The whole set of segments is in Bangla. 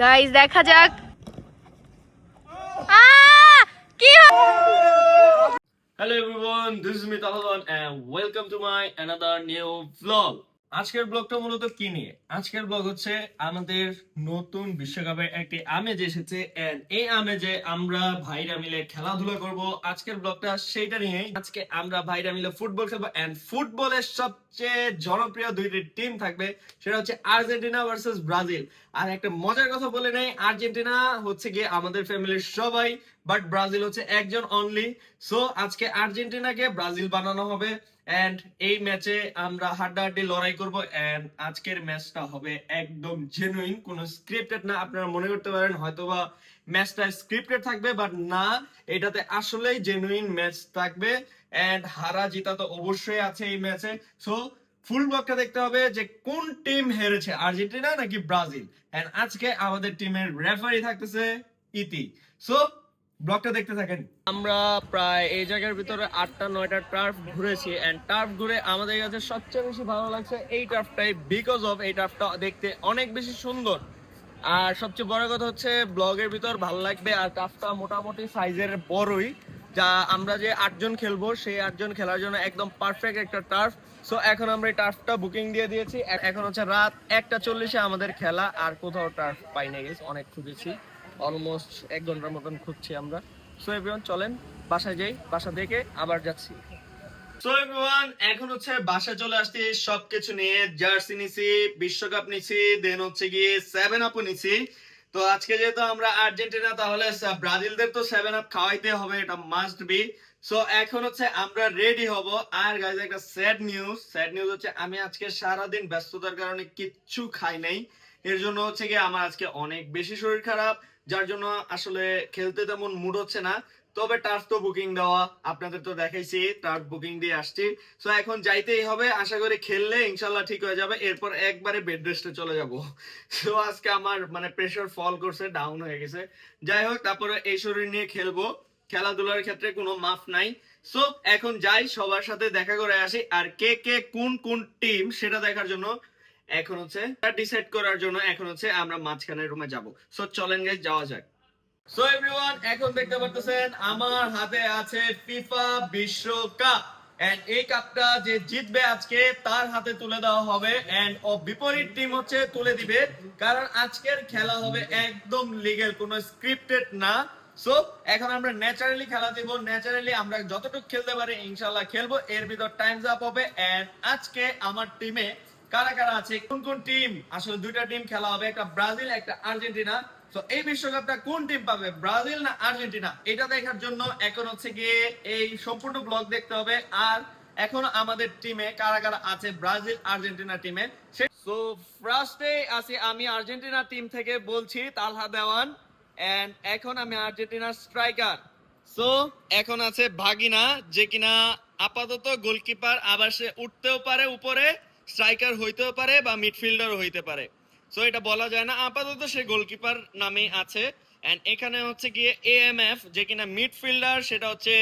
গাইস দেখা যাক কি Hello everyone, this is me Taladan and welcome to my another new vlog. আজকের ব্লগটা মূলত কি নিয়ে? আজকের ব্লগ হচ্ছে আমাদের নতুন বিশ্বকাপের একটি আমেজ এসেছে and এই আমেজে আমরা ভাইরা মিলে খেলাধুলা করব। আজকের ব্লগটা সেইটা নিয়ে। আজকে আমরা ভাইরা মিলে ফুটবল খেলবো and ফুটবলের সবচেয়ে জনপ্রিয় দুইটি টিম থাকবে, সেটা হচ্ছে আর্জেন্টিনা ভার্সেস ব্রাজিল। আর একটা মজার কথা বলে নেই, আর্জেন্টিনা হচ্ছে গিয়ে আমাদের ফ্যামিলির সবাই, বাট ব্রাজিল হচ্ছে একজন অনলি। সো আজকে আর্জেন্টিনাকে ব্রাজিল বানানো হবে এন্ড এই ম্যাচে আমরা হাড্ডাহাড্ডি লড়াই করব এন্ড আজকের ম্যাচটা হবে একদম জেনুইন, কোনো স্ক্রিপ্টেড না। আপনারা মনে করতে পারেন হয়তোবা ম্যাচটা স্ক্রিপ্টেড থাকবে, বাট না, এটাতে আসলেই জেনুইন ম্যাচ থাকবে এন্ড হারা জিতা তো অবশ্যই আছে এই ম্যাচে। সো ফুল ব্লগটা দেখতে হবে যে কোন টিম হেরেছে, আর্জেন্টিনা নাকি ব্রাজিল। এন্ড আজকে আমাদের টিমের রেফারি থাকতেছে ইতি। সো ব্লগটা দেখতে থাকেন। আমরা প্রায় এই জায়গার ভিতরে 8টা-9টা টার্ফ ঘুরেছি এন্ড টার্ফ ঘুরে আমাদের কাছে সবচেয়ে বেশি ভালো লাগছে এই টার্ফটাই, বিকজ অফ এই টার্ফটা দেখতে অনেক বেশি সুন্দর। আর সবচেয়ে বড় কথা হচ্ছে ব্লগের ভিতর ভালো লাগবে। আর টার্ফটা মোটামুটি সাইজের বড়ই, যা আমরা যে 8জন খেলবো সেই 8জন খেলার জন্য একদম পারফেক্ট একটা টার্ফ। সো এখন আমরা এই টার্ফটা বুকিং দিয়ে দিয়েছি। এখন হচ্ছে রাত 1টা 40-এ আমাদের খেলা। আর কোথাও টার্ফ পাই না গেছে, অনেক খুঁজেছি, অলমোস্ট 1 ঘন্টার মতন খুঁজছি আমরা। সো এভরিওয়ান চলেন বাসায় যাই, বাসা থেকে আবার যাচ্ছি। সো এভরিওয়ান এখন হচ্ছে বাসায় চলে আসছি সবকিছু নিয়ে। জার্সি নিছি, বিশ্বকাপ নিছি, দেন হচ্ছে গিয়ে 7 আপ নিছি। তো আজকে যেহেতু আমরা আর্জেন্টিনা, তাহলে ব্রাজিলদের তো 7 আপ খাওয়াইতে হবে, এটা মাস্ট বি। সো এখন হচ্ছে আমরা রেডি হব। আর গাইস একটা স্যাড নিউজ হচ্ছে আমি আজকে সারাদিন ব্যস্ততার কারণে কিচ্ছু খাই নাই। এর জন্য হচ্ছে গিয়ে আমার আজকে অনেক বেশি শরীর খারাপ, যার জন্য আসলে খেলতে তেমন মুড হচ্ছে না। তবে টার্ফ তো বুকিং দেওয়া, আপনাদের তো দেখাইছি, টার্ফ বুকিং দিয়ে আসছি। সো এখন যাইতেই হবে, আশা করি খেললে ইনশাল্লাহ ঠিক হয়ে যাবে, এরপর একবারে বেড রেস্টে চলে যাব। সো আজকে আমার মানে প্রেসার ফল করছে, ডাউন হয়ে গেছে। যাই হোক, তারপরে এই শরীর নিয়ে খেলবো, খেলাধুলার ক্ষেত্রে কোনো মাফ নাই। সো এখন যাই, সবার সাথে দেখা করে আসি। আর কে কে কোন কোন টিম সেটা দেখার জন্য এখন হচ্ছে ডিসাইড করার জন্য এখন হচ্ছে আমরা মাঝখানের রুমে যাব। সো চলেন গাইস, যাওয়া যাক। সো এভরিওয়ান এখন দেখতে পাচ্ছেন আমার হাতে আছে ফিফা বিশ্বকাপ এন্ড এই কাপটা যে জিতবে আজকে তার হাতে তুলে দেওয়া হবে এন্ড বিপরীত টিম হচ্ছে তুলে দিবে, কারণ আজকের খেলা হবে একদম লিগ্যাল, কোনো স্ক্রিপ্টেড না। সো এখন আমরা ন্যাচারালি খেলা দিব, ন্যাচারালি আমরা যতটুকু খেলতে পারি ইনশাআল্লাহ খেলবো, এর ভিতর টাইমস আপ হবে। এন্ড আজকে আমার টিমে কারা কারা আছে, কোন কোন টিম, আসলে দুইটা টিম খেলা হবে, একটা ব্রাজিল একটা আর্জেন্টিনা। তো এই বিশ্বকাপটা কোন টিম পাবে, ব্রাজিল না আর্জেন্টিনা, এটা দেখার জন্য এখন হচ্ছে গিয়ে এই সম্পূর্ণ ব্লগ দেখতে হবে। আর এখন আমাদের টিমে কারা কারা আছে ব্রাজিল আর্জেন্টিনা টিমে। সো ফার্স্টে আছি আমি আর্জেন্টিনা টিম থেকে বলছি, তালহা দেওয়ান। এন্ড এখন আমি আর্জেন্টিনার স্ট্রাইকার। সো এখন আছে ভাগিনা, যে কিনা আপাতত গোলকিপার, আবার সে উঠতেও পারে উপরে, স্ট্রাইকার হইতেও পারে বা মিডফিল্ডার হইতে পারে। সো এটা বলা যায় না, আপাতত সে গোলকিপার নামে আছে। এন্ড এখানে হচ্ছে গিয়ে এএমএফ, যে কিনা মিডফিল্ডার, সেটা হচ্ছে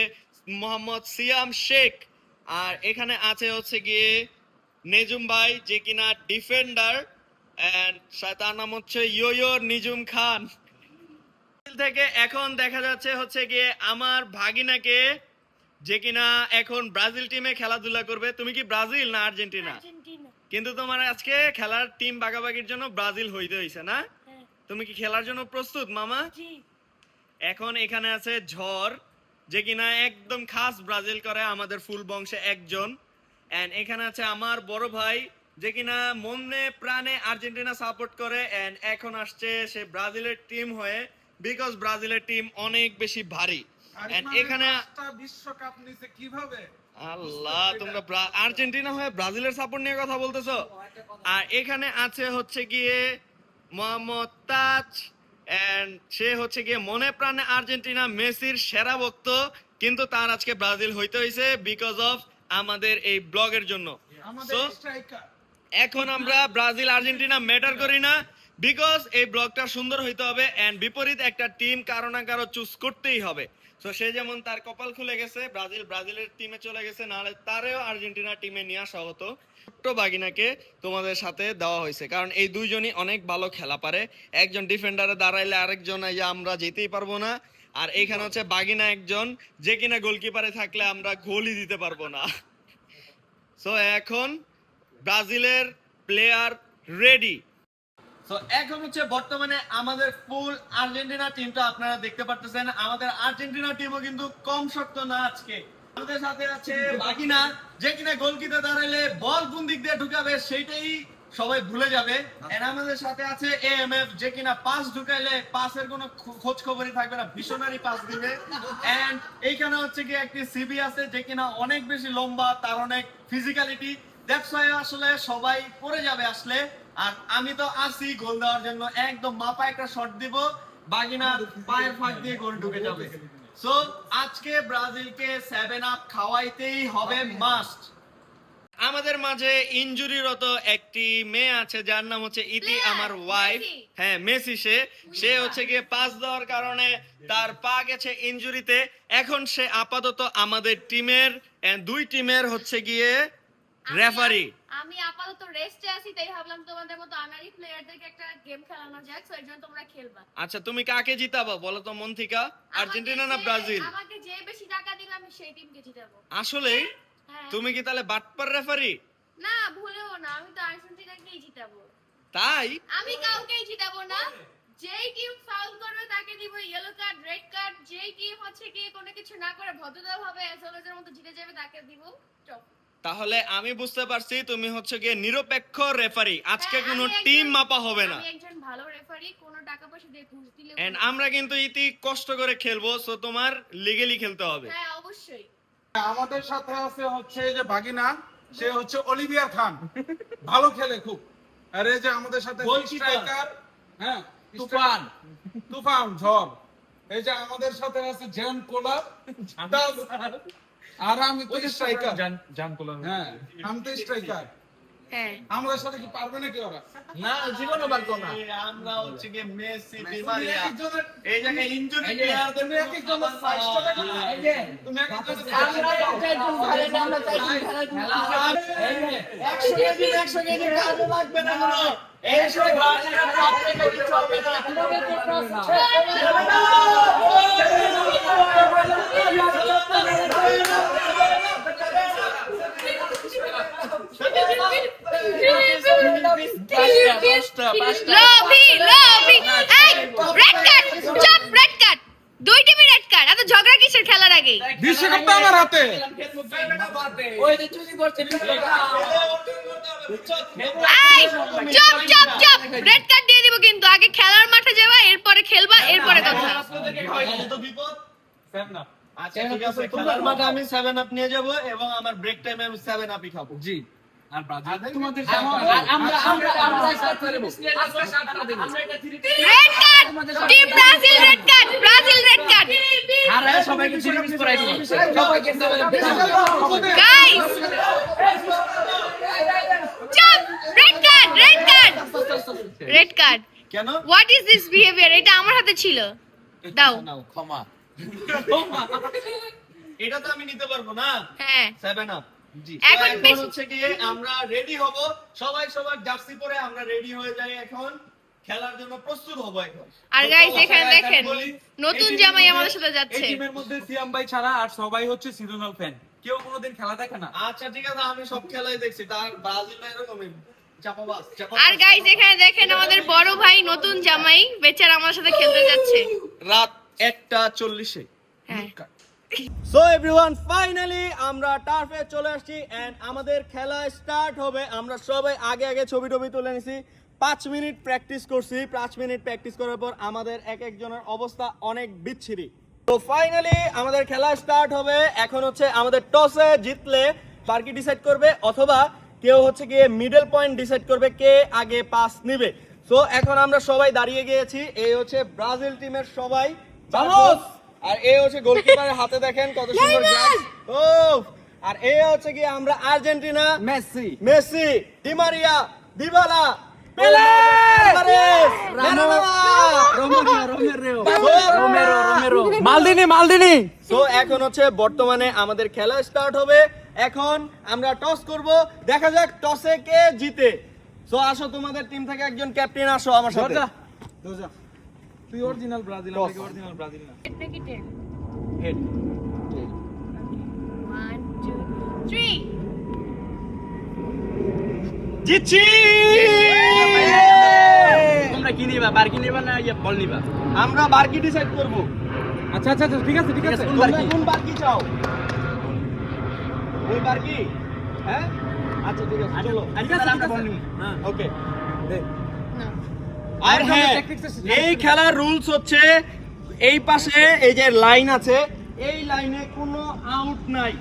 মোহাম্মদ সিয়াম শেখ। আর এখানে আছে হচ্ছে গিয়ে নেজুম ভাই, যে কিনা ডিফেন্ডার এন্ড তার নাম হচ্ছে ইয়ো নিজুম খান। থেকে এখন দেখা যাচ্ছে হচ্ছে গিয়ে আমার ভাগিনাকে, যে কিনা এখন ব্রাজিল টিমে খেলাধুলা করবে। তুমি কি ব্রাজিল না আর্জেন্টিনা? কিন্তু তোমার আজকে খেলার টিম ভাগাভাগির জন্য ব্রাজিল হইতে হইছে না? তুমি কি খেলার জন্য প্রস্তুত মামা? এখন এখানে আছে ঝড়, যে কিনা একদম খাস ব্রাজিল করে, আমাদের ফুল বংশে একজন। এন্ড এখানে আছে আমার বড় ভাই, যে কিনা মনে প্রাণে আর্জেন্টিনা সাপোর্ট করে এন্ড এখন আসছে সে ব্রাজিলের টিম হয়ে, বিকজ ব্রাজিলের টিম অনেক বেশি ভারী। এন্ড এখানে বিশ্বকাপ নিছে কিভাবে, আল্লাহ, তোমরা আর্জেন্টিনা হয়ে ব্রাজিলের সাপোর্ট নিয়ে কথা বলতেছো। আর এখানে আছে হচ্ছে গিয়ে মোহাম্মদ তাজ এন্ড সে হচ্ছে গিয়ে মনে প্রাণে আর্জেন্টিনা, মেসির সেরা ভক্ত, কিন্তু তার আজকে ব্রাজিল হইতে হইছে বিকজ অফ আমাদের এই ব্লগের জন্য। সো এখন আমরা ব্রাজিল আর্জেন্টিনা ম্যাটার করি না, বিকজ এই ব্লগটা সুন্দর হইতে হবে এন্ড বিপরীত একটা টিম কারো না কারো চুজ করতেই হবে। তো সে যেমন তার কপাল খুলে গেছে, ব্রাজিলের টিমে চলে গেছে, নাহলে তারেও আর্জেন্টিনা টিমে নিয়ে আসা হতো। ছোট্ট বাগিনাকে তোমাদের সাথে দেওয়া হয়েছে, কারণ এই দুইজনই অনেক ভালো খেলা পারে। একজন ডিফেন্ডারে দাঁড়াইলে আরেকজন এই যে আমরা যেতেই পারবো না, আর এইখানে হচ্ছে বাগিনা একজন যে কিনা গোলকিপারে থাকলে আমরা গোলই দিতে পারবো না। সো এখন ব্রাজিলের প্লেয়ার রেডি। তো এখন হচ্ছে বর্তমানে আমাদের ফুল আর্জেন্টিনা টিমটা আপনারা দেখতে পারতেছেন। আমাদের আর্জেন্টিনা টিমও কিন্তু কম শক্ত না আজকে। আমাদের সাথে আছে বাগিনা, যে কিনা গোলকিতে দাঁড়াইলে বল কোন দিক দিয়ে ঢুকাবে সেইটাই সবাই ভুলে যাবে। এন্ড আমাদের সাথে আছে এএমএফ, যে কিনা পাস ঢুকাইলে পাসের কোনো খোঁজ খবরই থাকবে না, ভিশনারি পাস দিবে। এন্ড এইখানে হচ্ছে কি একটি সিবি আছে, যে কিনা অনেক বেশি লম্বা, তার অনেক ফিজিক্যালিটি, দ্যাটস ওয়াই আসলে সবাই পড়ে যাবে আসলে। আর আমি তো আসি গোল দেওয়ার জন্য, একদম মাপা একটা শট দিব, বাগিনা পায়ের ফাঁক দিয়ে গোল ঢুকে যাবে। সো আজকে ব্রাজিলকে 7 আপ খাওয়াইতেই হবে, মাস্ট। আমাদের মাঝে ইনজুরিরত একটি মেয়ে আছে, যার নাম হচ্ছে ইতি, আমার ওয়াইফ। হ্যাঁ, মেসি। সে হচ্ছে গিয়ে পাস দেওয়ার কারণে তার পা গেছে ইনজুরিতে। এখন সে আপাতত আমাদের টিমের দুই টিমের হচ্ছে গিয়ে রেফারি। আমি আপাতত রেস্টে আছি, তাই ভাবলাম তোমাদের মতো আমারই প্লেয়ারদেরকে একটা গেম খেলানো যাক, সো এর জন্য তোমরা খেলবা। আচ্ছা, তুমি কাকে জিতাবো বলো তো মন থেকে? আর্জেন্টিনা না ব্রাজিল? আমাকে যে বেশি টাকা দিবে আমি সেই টিমকে জিতাবো। আসলে হ্যাঁ। তুমি কি তাহলে বাটপার রেফারি? না, ভুলেও না, আমি তো আর্জেন্টিনাকেই জিতাবো। তাই আমি কাউকেই জিতাবো না। যেই টিম ফাউল করবে তাকে দিব ইয়েলো কার্ড, রেড কার্ড। যেই টিম হচ্ছে কি কোনো কিছু না করে ভদ্রতাভাবে এসএলএস এর মতো জিতে যাবে তাকে দিব চপ। তাহলে আমি বুঝতে পারছি তুমি হচ্ছে গিয়ে নিরপেক্ষ রেফারি। আজকে হ্যাঁ, কোনো আমি একজন- টিম মাপা হবে না। আমি একজন ভালো রেফারি, কোনো টাকা পয়সা দিয়ে ঘুষ দিলে এন্ড আমরা কিন্তু ইতি কষ্ট করে খেলবো, সো তোমার লিগেলি খেলতে হবে। হ্যাঁ অবশ্যই। আমাদের সাথে আছে হচ্ছে যে বাগিনা, সে হচ্ছে অলিভিয়া খান, ভালো খেলে খুব। আর এই যে আমাদের সাথে গোলকিপার। স্ট্রাইকার, হ্যাঁ তুফান ঝড়। এই যে আমাদের সাথে আছে জ্যান কোলার, আর আমি তো স্ট্রাইকার। হ্যাঁ, আমি তো স্ট্রাইকার। হ্যাঁ। আমাদের সাথে কি পারবে নাকি ওরা? না, জীবনে পারবো না। আমরা হচ্ছে গিয়ে মেসি, ডি মারিয়া, এই জায়গায় ইনজুরি প্লেয়ারদের তুমি এক একজনের 5 টাকা করে দাও। তুমি এক একজনের 100 কেজি কাজে লাগবে না কোনো। 100 কেজি কাজে চলবে না। লবি লবি এই red card, chop, red card, দুই টিমই রেড কার্ড। এত ঝগড়া কিসের খেলার আগে? বিশ্বকাপটা আমার হাতে। এই chop chop chop, red card দিয়ে দিব কিন্তু। আগে খেলার মাঠে যাবা, এরপরে খেলবা, এরপরে কথা। আচ্ছা ঠিক আছে, খেলার মাঠে আমি 7 আপ নিয়ে যাব এবং আমার ব্রেক টাইমে আমি 7 আপই খাবো। জি। তোমাদের red card, team Brazil red card, Brazil red card. Guys চপ, red card, red card, red card. কেন? What is this behaviour? এটা আমার হাতে ছিল, দাও। ক্ষমা। এটা তো আমি নিতে পারবো না। হ্যাঁ 7 আপ। জি। এখন এখন বেশি- হচ্ছে কি আমরা রেডি হব, সবাই সবার জার্সি পরে আমরা রেডি হয়ে যাই, এখন খেলার জন্য প্রস্তুত হব এখন। আর গাইস এখানে সবাই দেখেন, বলি, নতুন এই জামাই টিমের আমাদের মধ্যে- সাথে এই যাচ্ছে। টিমের মধ্যে সিয়াম ভাই ছাড়া আর সবাই হচ্ছে সিজনাল ফ্যান, কেউ কোনোদিন খেলা দেখে না। আচ্ছা ঠিক আছে, আমি সব খেলাই দেখছি, তার ব্রাজিল এরকমই চাপাবাজ। আর গাইস এখানে দেখেন আমাদের বড় ভাই নতুন জামাই বেচারা আমাদের সাথে খেলতে যাচ্ছে। রাত 1:40-এ। হ্যাঁ সো এভরিওয়ান, ফাইনালি আমরা টার্ফে চলে আসছি এন্ড আমাদের খেলা স্টার্ট হবে। আমরা সবাই আগে আগে ছবি টবি তুলে নিছি, 5 মিনিট প্র্যাকটিস করছি। 5 মিনিট প্র্যাকটিস করার পর আমাদের এক একজনের অবস্থা অনেক বিচ্ছিরি। তো ফাইনালি আমাদের খেলা স্টার্ট হবে। এখন হচ্ছে আমাদের টসে জিতলে পার্কি ডিসাইড করবে, অথবা কেউ হচ্ছে গিয়ে মিডল পয়েন্ট ডিসাইড করবে কে আগে পাস নিবে। সো এখন আমরা সবাই দাঁড়িয়ে গিয়েছি। এই হচ্ছে ব্রাজিল টিমের সবাই, ভামোস! আর এই হচ্ছে গোলকিপারের হাতে দেখেন কত সুন্দর গ্লাভস। ও, আর এই হচ্ছে কি আমরা Argentina, Messi Messi, Di Maria, Dybala, মালদিনি তো এখন হচ্ছে বর্তমানে আমাদের খেলা স্টার্ট হবে। এখন আমরা টস করব, দেখা যাক টসে কে জিতে। সো আসো, তোমাদের টিম থেকে একজন ক্যাপ্টেন আসো আমার সাথে। তুই অরিজিনাল ব্রাজিল, আমি অরিজিনাল ব্রাজিল না। নাকি 10 হেড 1 2 3 জিতছি। তোমরা কি নিবা, বারকি নিবা না বল নিবা? আমরা বারকি ডিসাইড করব। আচ্ছা ঠিক আছে তোমরা কোন বারকি চাও? ওই বারকি? হ্যাঁ, আচ্ছা ঠিক আছে, চলো। আমরা বল নিব। হ্যাঁ, ওকে। না আর হ্যাঁ, এই খেলার রুলস হচ্ছে এই পাশে এই যে লাইন আছে, এই লাইনে কোনো আউট নাই।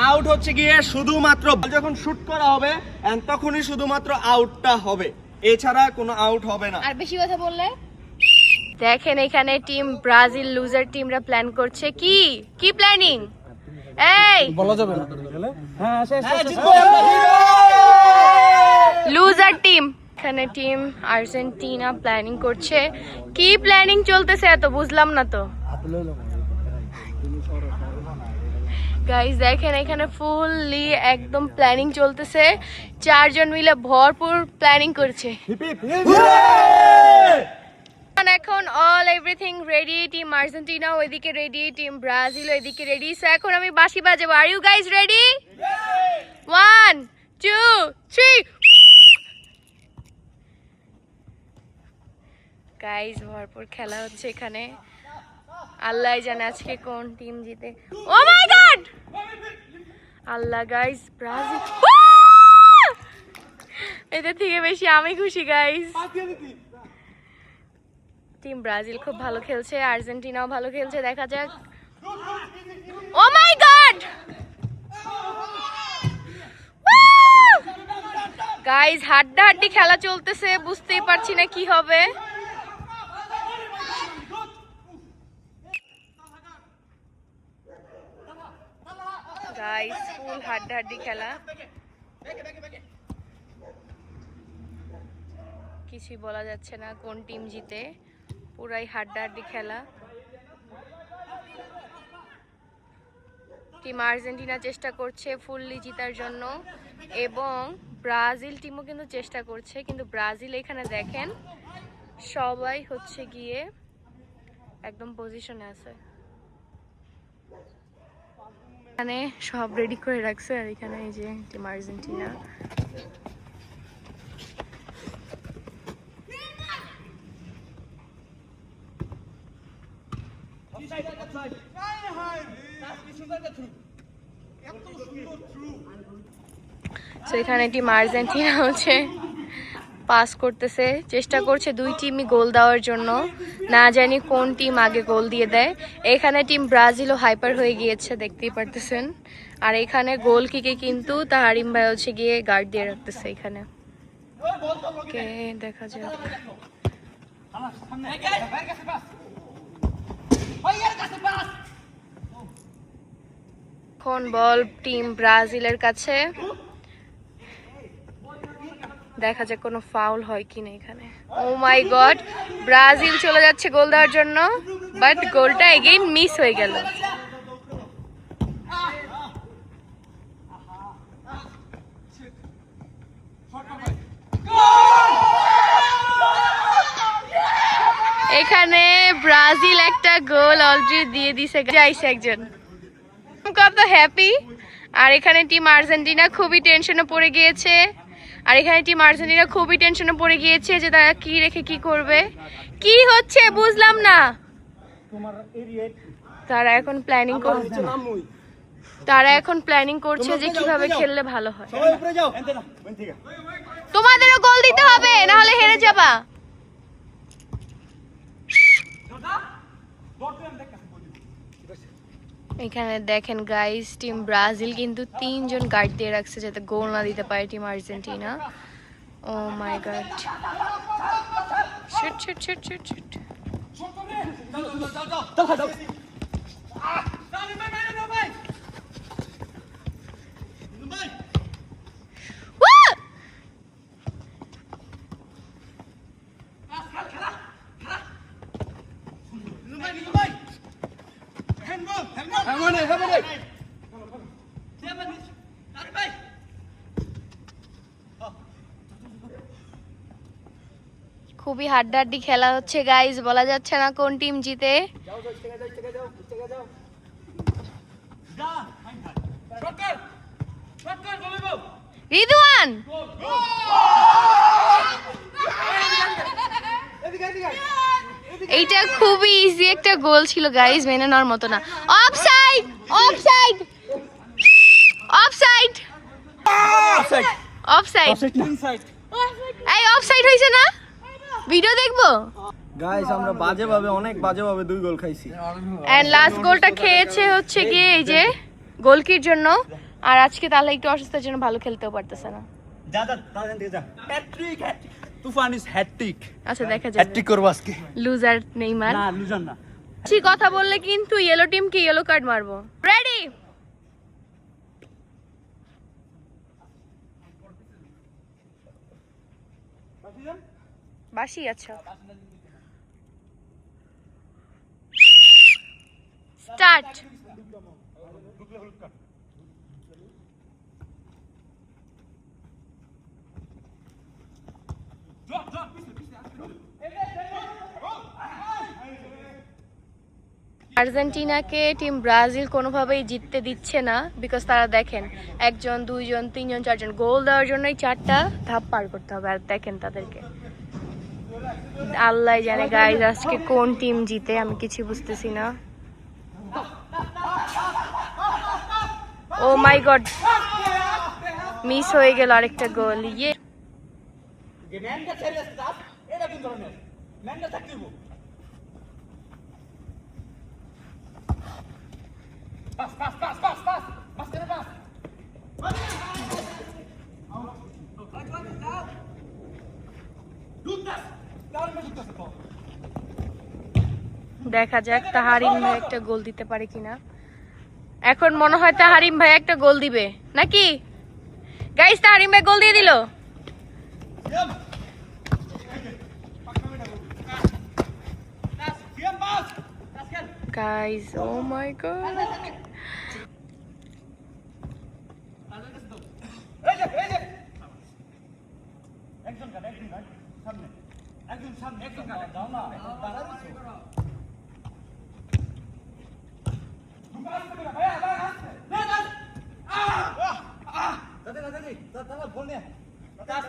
আউট হচ্ছে গিয়ে শুধুমাত্র যখন শুট করা হবে and তখনই শুধুমাত্র আউটটা হবে, এছাড়া কোনো আউট হবে না। আর বেশি কথা বললে দেখেন এখানে টিম ব্রাজিল লুজার টিমরা প্ল্যান করছে কি কি প্ল্যানিং এই বলা যাবে না। হ্যাঁ, লুজার টিম এখানে টিম আর্জেন্টিনা প্ল্যানিং করছে কি প্ল্যানিং চলতেছে এত বুঝলাম না তো গাইস। দেখেন এখানে ফুললি একদম প্ল্যানিং চলতেছে, চারজন মিলে ভরপুর প্ল্যানিং করছে। এখন all everything ready, team Argentina ওইদিকে রেডি, টিম ব্রাজিল ওইদিকে রেডি। সো এখন আমি বাঁশি বাজাবো। Are you guys ready? 1 2 3 guys ভরপুর খেলা হচ্ছে এখানে। আল্লাহ জানে আজকে কোন টিম জিতে। ও my god, Allah guys Brazil, এদের থেকে বেশি আমি খুশি গাইস। টিম ব্রাজিল খুব ভালো খেলছে, আর্জেন্টিনাও ভালো খেলছে, দেখা যাক। ও মাই গড গাইস, হাড্ডাহাড্ডি খেলা চলতেছে, বুঝতেই পারছি না কি হবে। গাইস ফুল হাড্ডাহাড্ডি খেলা, কিছুই বলা যাচ্ছে না কোন টিম জিতে, পুরাই হাড্ডাহাড্ডি খেলা। টিম আর্জেন্টিনা চেষ্টা করছে ফুললি জিতার জন্য এবং ব্রাজিল টিমও কিন্তু চেষ্টা করছে, কিন্তু ব্রাজিল এখানে দেখেন সবাই হচ্ছে গিয়ে একদম পজিশনে আছে, এখানে সব রেডি করে রাখছে। আর এখানে এই যে টিম আর্জেন্টিনা এখানে টিম আর্জেন্টিনা হচ্ছে পাস করতেছে, চেষ্টা করছে দুই টিমই গোল দেওয়ার জন্য, না জানি কোন টিম আগে গোল দিয়ে দেয়। এখানে টিম ব্রাজিলও হাইপার হয়ে গিয়েছে, দেখতেই পারতেছেন। আর এখানে গোল কিকে কিন্তু তাহারিম ভাই হচ্ছে গিয়ে গার্ড দিয়ে রাখতেছে এখানে। ওকে, দেখা যাক। এখন বল টিম ব্রাজিলের কাছে, দেখা যাক কোনো ফাউল হয় কিনা এখানে। ও মাই গড, ব্রাজিল চলে যাচ্ছে গোল দেওয়ার জন্য, বাট গোলটা এগেইন মিস হয়ে গেল। এখানে ব্রাজিল একটা গোল অলরেডি দিয়ে দিছে, যাইছে একজন, কত হ্যাপি। আর এখানে টিম আর্জেন্টিনা খুবই টেনশনে পড়ে গিয়েছে, যে তারা কি রেখে কি করবে, কি হচ্ছে বুঝলাম না। তারা এখন প্ল্যানিং করছে যে কিভাবে খেললে ভালো হয়। তোমাদেরও গোল দিতে হবে, না হলে হেরে যাবা। এখানে দেখেন গাইস, টিম ব্রাজিল কিন্তু 3 জন গার্ড দিয়ে রাখছে যাতে গোল না দিতে পারে team Argentina. Oh my god, shoot shoot shoot shoot shoot. খুবই হাড্ডাহাড্ডি খেলা হচ্ছে গাইজ, বলা যাচ্ছে না কোন টিম জিতে। রিদওয়ান এইটা খুবই ইজি একটা গোল ছিল গাইজ, মেনে নেওয়ার মতো না। অফসাইড অফসাইড অফসাইড অফসাইড, এই অফসাইড হইছে না? ভিডিও দেখবো। গাইস আমরা অনেক বাজেভাবে 2 গোল খাইছি। এন্ড লাস্ট গোলটা খেয়েছে হচ্ছে গিয়ে এই যে গোলকির জন্য, আর আজকে তাহলে একটু অসুস্থতার জন্য ভালো খেলতেও পারতেছে না। Hat trick Toofan is hat trick. আচ্ছা দেখা যাবে। হ্যাটট্রিক করব আজকে। Loser Neymar. না লুজার না। ঠিক কথা বললে কিন্তু ইয়েলো টিমকে ইয়েলো কার্ড মারবো। রেডি? বাসি আচ্ছা স্টার্ট। আর্জেন্টিনাকে টিম ব্রাজিল কোনোভাবেই জিততে দিচ্ছে না, বিকজ তারা দেখেন 1 জন 2 জন 3 জন 4 জন গোল দেওয়ার জন্যই 4টা ধাপ পার করতে হবে। আর দেখেন তাদেরকে, আল্লাহ জানে গাইজ আজকে কোন টিম জিতে, আমি কিছু বুঝতেছি না। ও মাই গড, মিস হয়ে গেল আরেকটা গোল। ইয়ে দেখা যাক তাহারিম ভাই একটা গোল দিতে পারে কিনা। এখন মনে হয় তাহারিম ভাই একটা গোল দিবে নাকি? গাইস তাহারিম ভাই গোল দিয়ে দিল। গাইস ও মাই গড,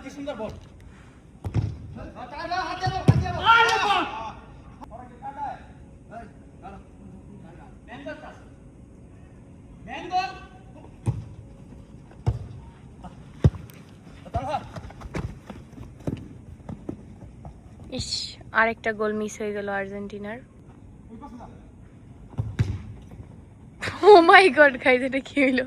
কি সুন্দর বল। ইস আরেকটা গোল মিস হয়ে গেল আর্জেন্টিনার। ও মাই গড গাইস এটা কি হইলো?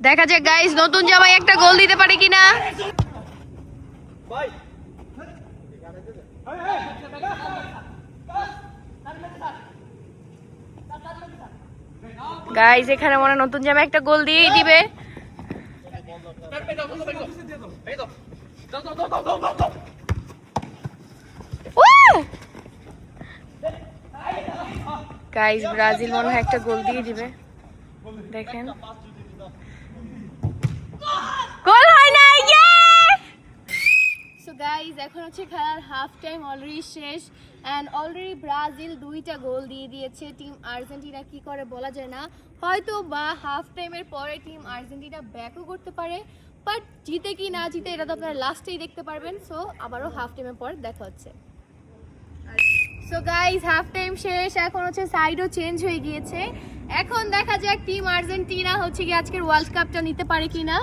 দেখা যাক গাইস নতুন জামাই একটা গোল দিতে পারে কিনা। গাইস এখানে মনে হয় নতুন জামাই একটা গোল দিয়েই দিবে। গাইস ব্রাজিল মনে হয় একটা গোল দিয়ে দিবে, দেখেন গোল হয় না। সো গাইস এখন হচ্ছে খেলার হাফ টাইম অলরেডি শেষ এন্ড অলরেডি ব্রাজিল 2টা গোল দিয়ে দিয়েছে। টিম আর্জেন্টিনা কি করে বলা যায় না, হয়তো বা হাফ টাইমের পরে টিম আর্জেন্টিনা ব্যাকও করতে পারে, বাট জিতে কি না জিতে এটা তো আপনারা লাস্টেই দেখতে পারবেন। সো আবারও হাফ টাইমের পর দেখা হচ্ছে। সো গাইস হাফ টাইম শেষ, এখন হচ্ছে সাইডও চেঞ্জ হয়ে গিয়েছে। এখন দেখা যাক টিম আর্জেন্টিনা হচ্ছে কি আজকের ওয়ার্ল্ড কাপটা নিতে পারে কিনা।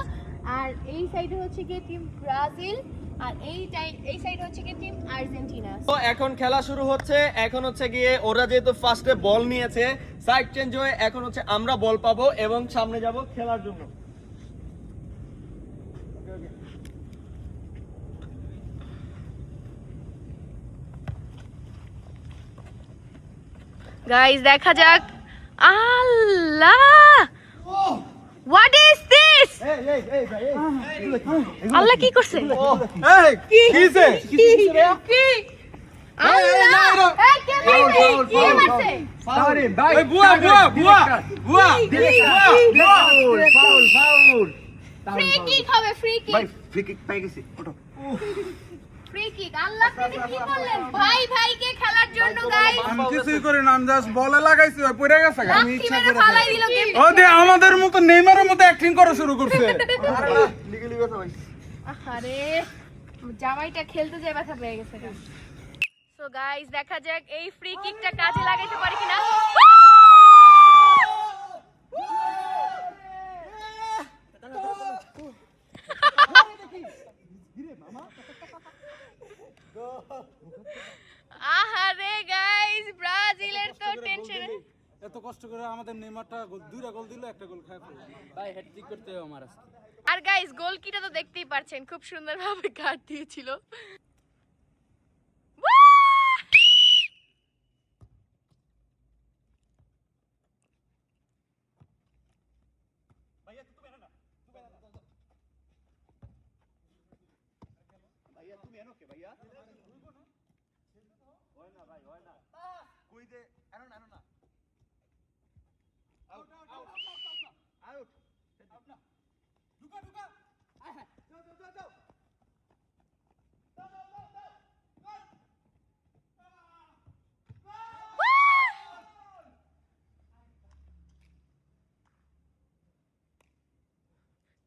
আর এই সাইডে হচ্ছে কি টিম ব্রাজিল, আর এই সাইড হচ্ছে কি টিম আর্জেন্টিনা। তো এখন খেলা শুরু হচ্ছে। এখন হচ্ছে গিয়ে ওরা যেহেতু ফার্স্টে বল নিয়েছে, সাইড চেঞ্জ হয়ে এখন হচ্ছে আমরা বল পাবো এবং সামনে যাব খেলার জন্য। গাইস দেখা যাক। আল্লাহ হোয়াট ইজ দিস? আল্লাহ কি করছে? এই কিছে কি? আল্লাহ! এই কে মারছে? কি মারছে? এই বুয়া বুয়া বুয়া বুয়া ফ্রি কিক হবে, ফ্রি কিক। Free kick. আল্লাহ আপনি কি করলেন? ভাই ভাইকে খেলার জন্য গাইস। আমি কিছুই করি না, আমি জাস্ট বলে লাগাইছি, ওই পড়ে গেছে গা। আমি ইচ্ছা করে ফালাই দিল গেম। ও দে আমাদের মতো নেইমারের মতো অ্যাক্টিং করা শুরু করছে। আরে জামাইটা খেলতে যায় ব্যথা পেয়ে গেছে। সো গাইস দেখা যাক এই ফ্রি কিকটা কাজে লাগাইতে পারি কিনা। আহারে গাইস ব্রাজিলের তো টেনশন। এত কষ্ট করে আমাদের নেইমারটা দুইটা গোল দিল, একটা গোল খায় ফেলল। ভাই হ্যাটট্রিক করতে হবে আমার আজকে। আর গাইস গোলকিটা তো দেখতেই পারছেন, খুব সুন্দরভাবে কাট দিয়েছিল।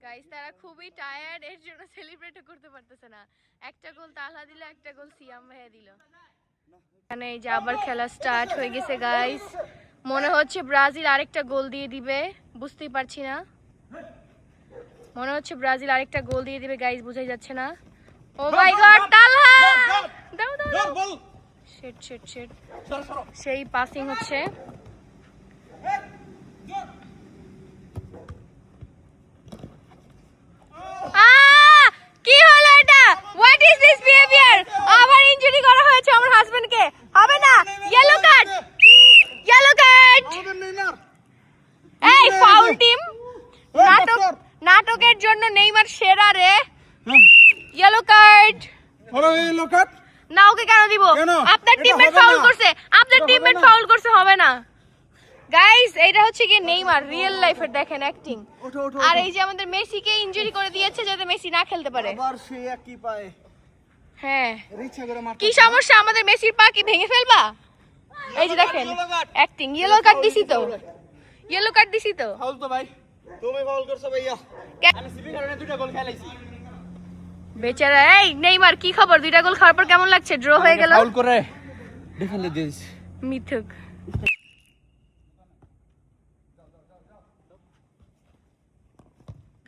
গাইস তারা খুবই টায়ার্ড, এর জন্য সেলিব্রেট করতে পারতেছে না। একটা গোল তালহা দিল, একটা গোল সিয়াম ভাইয়া দিল। এখানে এই যে আবার খেলা স্টার্ট হয়ে গেছে গাইস। মনে হচ্ছে ব্রাজিল আরেকটা গোল দিয়ে দিবে, বুঝতেই পারছি না। মনে হচ্ছে ব্রাজিল আরেকটা গোল দিয়ে দিবে গাইস, বুঝাই যাচ্ছে না। ও মাই গড তালহা! দাও দাও দাও। বল শিট শিট শিট। সেই পাসিং হচ্ছে। কি হলো এটা? What is this behaviour? আবার ইনজুরি করা হয়েছে আমার হাজবেন্ডকে। হবে না, ইয়েলো কার্ড, ইয়েলো কার্ড। আমাদের নেইমার এই ফাউল টিম। নাটকের জন্য নেইমার সেরা রে। Yellow card. ওরে এই লোকাট না, ওকে কেন দিব? কেন? আপনার এটা টিমমেট হবে ফাউল না। করছে, আপনার এটা টিমমেট হবে না। ফাউল করছে, হবে না। গাইস এটা হচ্ছে কি নেইমার রিয়েল লাইফের দেখেন অ্যাক্টিং। আর এই যে আমাদের মেসিকে ইনজুরি করে দিয়েছে যাতে মেসি না খেলতে পারে। আবার সে একই পায় হ্যাঁ, ইচ্ছা করে মারতে কি সমস্যা? আমাদের মেসির পা কি ভেঙে ফেলবা? এই যে দেখেন অ্যাক্টিং। ইয়েলো কার্ড দিছি তো, ইয়েলো কার্ড দিছি তো। ফাউল তো ভাই। তুমি ফাউল করছো ভাইয়া। আমি সিবি কারণে দুইটা গোল খেলাইছি। বেচারা। এই নেইমার কি খবর? দুইটা গোল খাওয়ার পর কেমন লাগছে? ড্র হয়ে গেল। ফাউল করে ডিফেন্ডে দিয়েছি। মিথুক।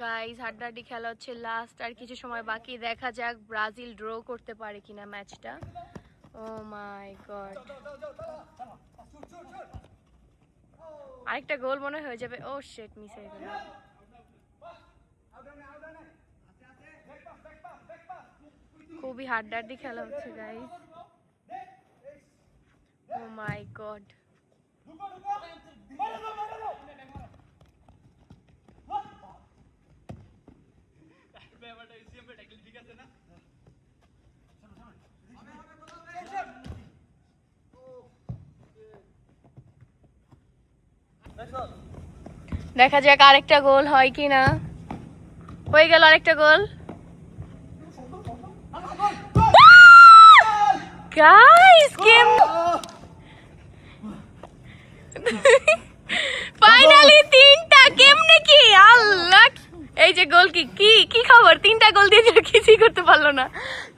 গাইস হাড্ডাহাড্ডি খেলা হচ্ছে, লাস্ট আর কিছু সময় বাকি। দেখা যাক ব্রাজিল ড্র করতে পারে কিনা ম্যাচটা। ও মাই গড, আরেকটা গোল মনে হয়ে যাবে। ও শিট, মিস হয়ে গেল। খুবই হাড্ডাহাড্ডি খেলা হচ্ছে গাইস। O my god. দেখা যাক আরেকটা গোল হয় কিনা। হয়ে গেল আরেকটা গোল। গাইস গেম ফাইনালি তিনটা। কেমনে কি? আল্লাহ, এই যে গোল কি কি খবর? তিনটা গোল দিয়ে দিল, কিছুই করতে পারলো না।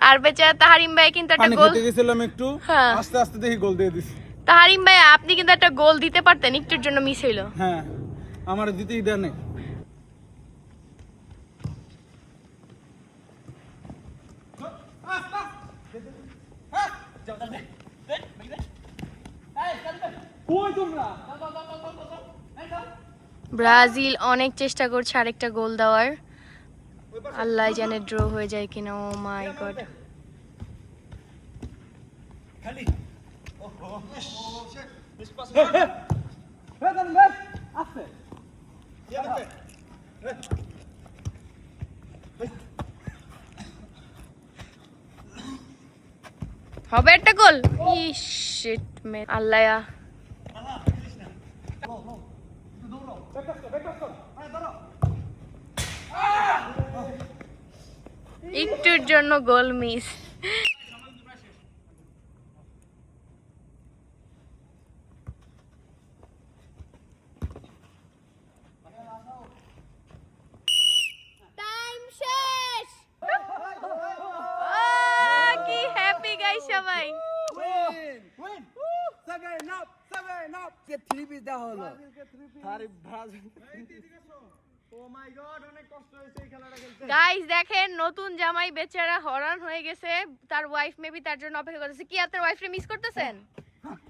আর বেচারা তাহারিম ভাই কিন্তু একটা পানি গোল। খেতে গেছিলাম একটু, হ্যাঁ। আস্তে আস্তে দেখি গোল দিয়ে দিছি। তাহারিম ভাই আপনি কিন্তু একটা গোল দিতে পারতেন, একটুর জন্য মিস হইলো। হ্যাঁ, আমার দিতেই দেয় নাই। ব্রাজিল অনেক চেষ্টা করছে আরেকটা গোল দেওয়ার। আল্লাহ জানে ড্র হয়ে যায় কিনা। ও মাই গড। হবে একটা গোল। ইস শিট মে আল্লাহ। একটুর জন্য গোল মিস। টাইম শেষ। কি হ্যাপি গাইস সবাই। গাইস দেখেন নতুন জামাই বেচারা হরান হয়ে গেছে, তার ওয়াইফ মেবি তার জন্য অপেক্ষা করতেছে। কি আপনার ওয়াইফরে মিস করতেছেন?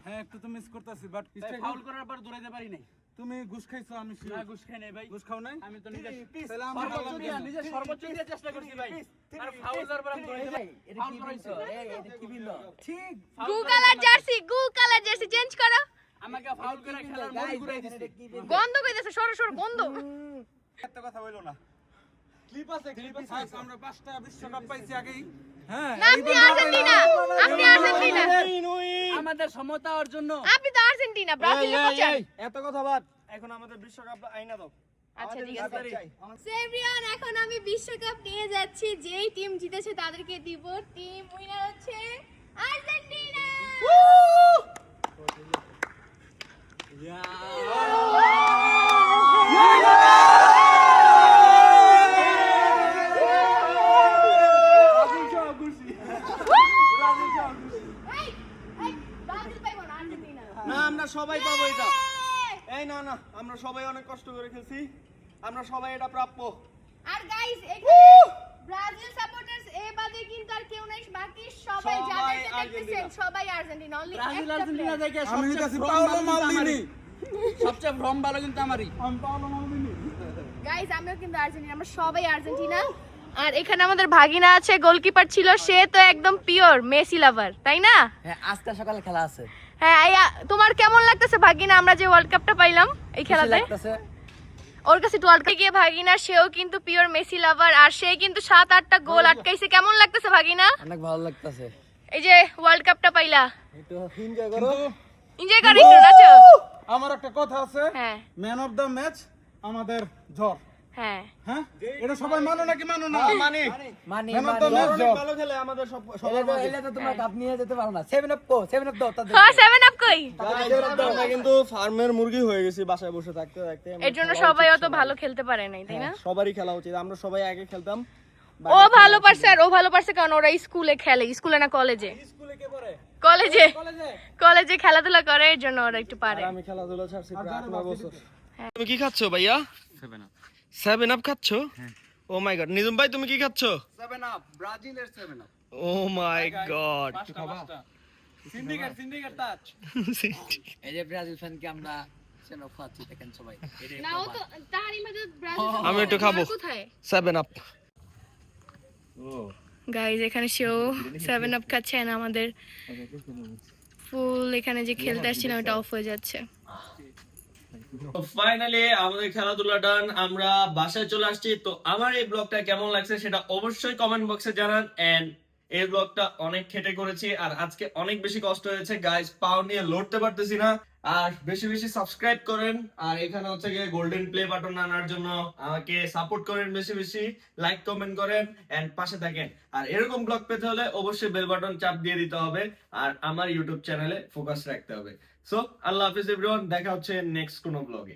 হ্যাঁ একটু তো মিস করতেছি, বাট ফাউল করার পর দৌড়াইতে পারি নাই। তুমি ঘুষ খাইছো, আমি না ঘুষ খাই নাই ভাই। ঘুষ খাও নাই? আমি তো নিজে তাহলে আমি সর্বোচ্চ বললাম দিয়ে কেন? নিজে সর্বোচ্চ দিয়ে চেষ্টা করছি ভাই। আর ফাউল করার পর আমি দৌড়াইতে পারি। ফাউল করাইছো। ঠিক। গু কালার জার্সি, গু কালার জার্সি চেঞ্জ করো। আমাকে ফাউল করে খেলার মন ঘুরাই দিছে। গন্ধ কইতেছে, সরো সরো গন্ধ। একটা কথা বলো না। ক্লিপ আছে, ক্লিপ আছে। আমরা 5টা বিশ্বকাপ পাইছি আগেই। হ্যাঁ, না, আপনি আর্জেন্টিনা, আপনি আর্জেন্টিনা, আমাদের সমতার জন্য আপনি তো আর্জেন্টিনা, ব্রাজিলের কোচার। এত কথা বাদ, এখন আমাদের বিশ্বকাপ আইনা দাও। আচ্ছা ঠিক আছে। সেভরিয়ান, এখন আমি বিশ্বকাপ নিয়ে যাচ্ছি। যেই টিম জিতেছে তাদেরকে দিব। টিম উইনার হচ্ছে আর্জেন্টিনা। এই, এই, ব্রাজিল পাইবো না, আর্জেন্টিনা। না, আমরা সবাই পাবো এটা। এই না না, আমরা সবাই অনেক কষ্ট করে খেলছি, আমরা সবাই এটা প্রাপ্য। আর গাইস এখানে ব্রাজিল সাপোর্টার্স এ বাদে কিন্তু আর কেউ নাই, বাকি সবাই সবাই যাদেরকে দেখতেছেন আর্জেন্টিনা। সবাই আর্জেন্টিনা। অনলি ব্রাজিল আর্জেন্টিনা দেখে আমি সবচেয়ে নিতেছি ভ্রম পাওলো ভালো কিন্তু মালদিনি। আমারই। সবচেয়ে ভ্রম ভালো কিন্তু আমারই। আমি পাওলো মালদিনি। গাইস আমিও কিন্তু আর্জেন্টিনা, আমরা সবাই আর্জেন্টিনা। আর এখানে আমাদের ভাগিনা আছে, গোলকিপার ছিল, সে তো একদম পিওর মেসি লাভার, তাই না? হ্যাঁ আজকে সকালে খেলা আছে। হ্যাঁ তোমার কেমন লাগতেছে ভাগিনা, আমরা যে ওয়ার্ল্ড কাপটা পাইলাম এই খেলাতে? ওর কাছে ওয়ার্ল্ড কাপে গিয়ে ভাগিনা, সেও কিন্তু পিওর মেসি লাভার, আর সে কিন্তু 7-8টা গোল আটকাইছে। কেমন লাগতেছে ভাগিনা? অনেক ভালো লাগতেছে। এই যে ওয়ার্ল্ড কাপটা পাইলা, একটু এনজয় করো। এনজয় করো একটু, নাচো। আমার একটা কথা আছে, হ্যাঁ ম্যান অফ দ্য ম্যাচ আমাদের ঝড়। হ্যাঁ হ্যাঁ, এটা সবাই মানো নাকি মানো না? মানে money man of the match অনেক ঝড়। ভালো খেলে আমাদের সবার মাঝে। তো তোমরা কাপ নিয়ে যেতে পারো না। 7 আপ কো, 7 আপ দাও তাদের। হ্যাঁ 7 আপ কই? আমরা কিন্তু ফার্মের মুরগি হয়ে গেছি বাসায় বসে থাকতে থাকতে। এর জন্য সবাই অত ভালো খেলতে পারে নাই, তাই না? সবারই খেলা উচিত, আমরা সবাই আগে খেলতাম। ও ভালো পারছে, আর ও ভালো পারছে কারণ ওরা স্কুলে খেলে, স্কুলে না কলেজে, স্কুলে কে পড়ে? কলেজে কলেজে। কলেজে খেলাধুলা করে, এর জন্য ওরা একটু পারে। আর আমি খেলাধুলা ছাড়ছি প্রায় 8-9 বছর। তুমি কি খাচ্ছো ভাইয়া? 7 আপ খাচ্ছো? ও মাই গড। নিজাম ভাই তুমি কি খাচ্ছো? 7 আপ, ব্রাজিলের 7 up. O my god. Syndicate touch. এই যে ব্রাজিল ফ্যানকে আমরা সেন অফ খাচ্ছি দেখেন সবাই। না ও তো তাহারি মধ্যে ব্রাজিল আমি একটু খাবো। কোথায় 7 আপ। গাইজ এখানে সেও 7 আপ খাচ্ছে, আর আমাদের ফুল এখানে যে খেলতে আসছিলাম এটা অফ হয়ে যাচ্ছে। ফাইনালি আমাদের খেলাধুলা ডান, আমরা বাসায় চলে আসছি। তো আমার এই ব্লগটা কেমন লাগছে সেটা অবশ্যই কমেন্ট বক্সে জানান। এন্ড এই ব্লগটা অনেক খেটে করেছি, আর আজকে অনেক বেশি কষ্ট হয়েছে গাইস, পাও নিয়ে লড়তে পারতেছি না। আর বেশি বেশি সাবস্ক্রাইব করেন, আর এখানে হচ্ছে গিয়ে গোল্ডেন প্লে বাটন আনার জন্য আমাকে সাপোর্ট করেন, বেশি বেশি লাইক কমেন্ট করেন এন্ড পাশে থাকেন। আর এরকম ব্লগ পেতে হলে অবশ্যই বেল বাটন চাপ দিয়ে দিতে হবে, আর আমার ইউটিউব চ্যানেলে ফোকাস রাখতে হবে। সো আল্লাহ হাফিজ এভরিওয়ান, দেখা হচ্ছে নেক্সট কোনো ব্লগে।